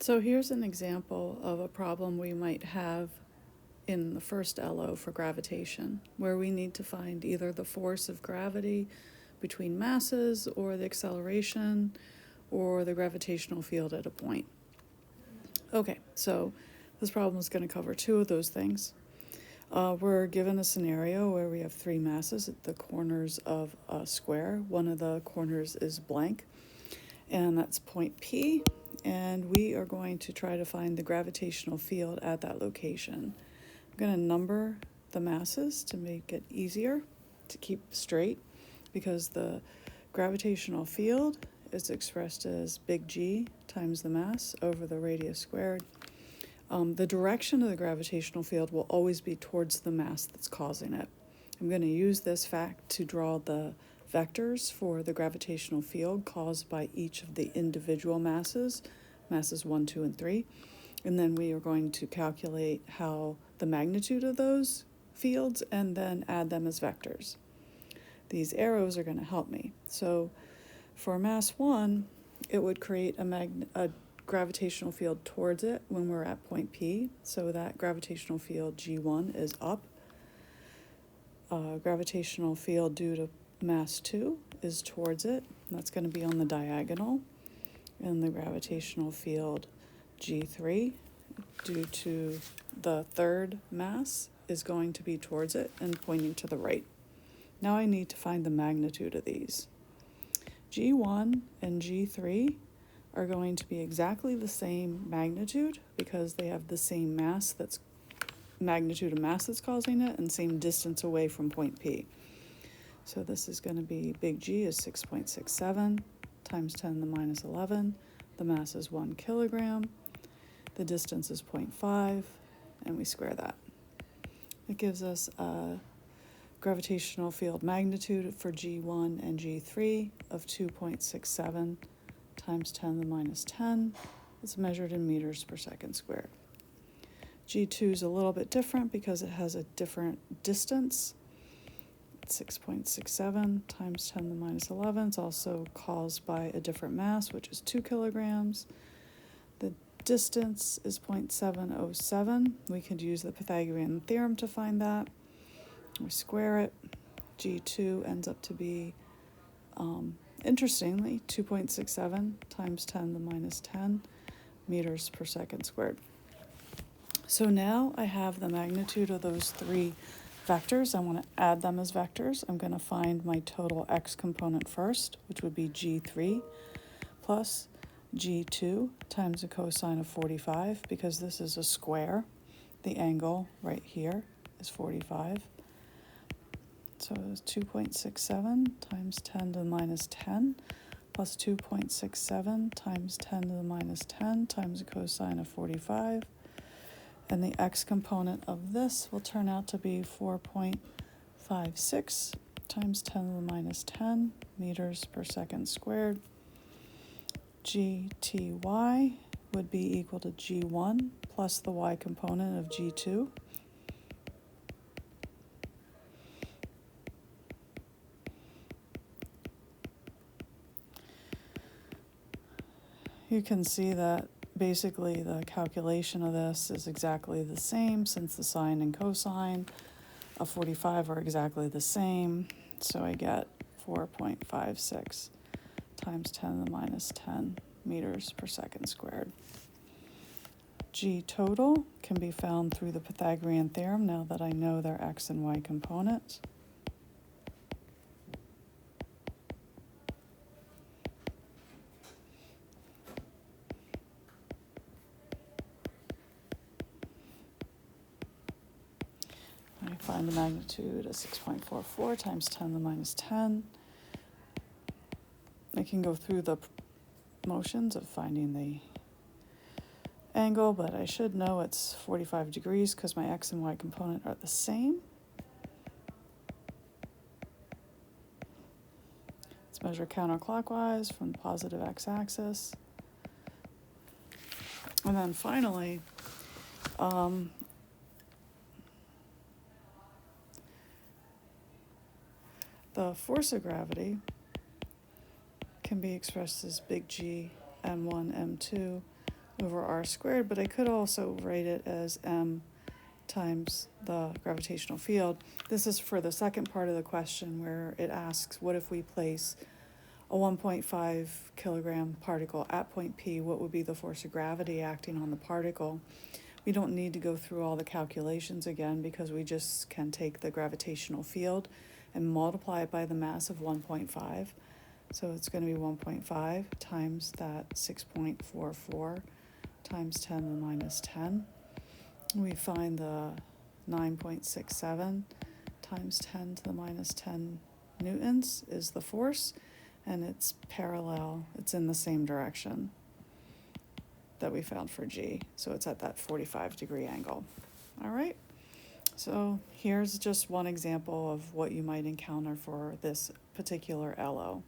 So here's an example of a problem we might have in the first LO for gravitation, where we need to find either the force of gravity between masses or the acceleration or the gravitational field at a point. Okay, so this problem is going to cover two of those things. We're given a scenario where we have three masses at the corners of a square. One of the corners is blank, and that's point P, and we are going to try to find the gravitational field at that location. I'm going to number the masses to make it easier to keep straight, because the gravitational field is expressed as big G times the mass over the radius squared. The direction of the gravitational field will always be towards the mass that's causing it. I'm going to use this fact to draw the vectors for the gravitational field caused by each of the individual masses 1, 2, and 3. And then we are going to calculate how the magnitude of those fields and then add them as vectors. These arrows are going to help me. So for mass 1, it would create a gravitational field towards it when we're at point P. So that gravitational field G1 is up. Gravitational field due to mass 2 is towards it. That's going to be on the diagonal. And the gravitational field G3 due to the third mass is going to be towards it and pointing to the right. Now I need to find the magnitude of these. G1 and G3 are going to be exactly the same magnitude because they have the same mass, that's magnitude of mass that's causing it, and same distance away from point P. So this is going to be big G is 6.67 times 10 to the minus 11. The mass is 1 kilogram. The distance is 0.5, and we square that. It gives us a gravitational field magnitude for G1 and G3 of 2.67 times 10 to the minus 10. It's measured in meters per second squared. G2 is a little bit different because it has a different distance. 6.67 times 10 to the minus 11. It's also caused by a different mass, which is 2 kilograms. The distance is 0.707. We could use the Pythagorean theorem to find that. We square it. G2 ends up to be, interestingly, 2.67 times 10 to the minus 10 meters per second squared. So now I have the magnitude of those three vectors. I want to add them as vectors. I'm going to find my total x component first, which would be G3 plus G2 times the cosine of 45, because this is a square. The angle right here is 45. So it's 2.67 times 10 to the minus 10 plus 2.67 times 10 to the minus 10 times the cosine of 45. And the x component of this will turn out to be 4.56 times 10 to the minus 10 meters per second squared. GTy would be equal to G1 plus the y component of G2. You can see that basically the calculation of this is exactly the same, since the sine and cosine of 45 are exactly the same. So I get 4.56 times 10 to the minus 10 meters per second squared. G total can be found through the Pythagorean theorem now that I know their x and y components. I find the magnitude as 6.44 times 10 to the minus 10. I can go through the motions of finding the angle, but I should know it's 45 degrees because my x and y component are the same. Let's measure counterclockwise from the positive x-axis. And then finally, the force of gravity can be expressed as big G, M1, M2 over r squared, but I could also write it as m times the gravitational field. This is for the second part of the question where it asks, what if we place a 1.5 kilogram particle at point P, what would be the force of gravity acting on the particle? We don't need to go through all the calculations again because we just can take the gravitational field and multiply it by the mass of 1.5. So it's going to be 1.5 times that 6.44 times 10 to the minus 10. We find the 9.67 times 10 to the minus 10 newtons is the force, and it's parallel, it's in the same direction that we found for G. So it's at that 45-degree angle. All right, so here's just one example of what you might encounter for this particular LO.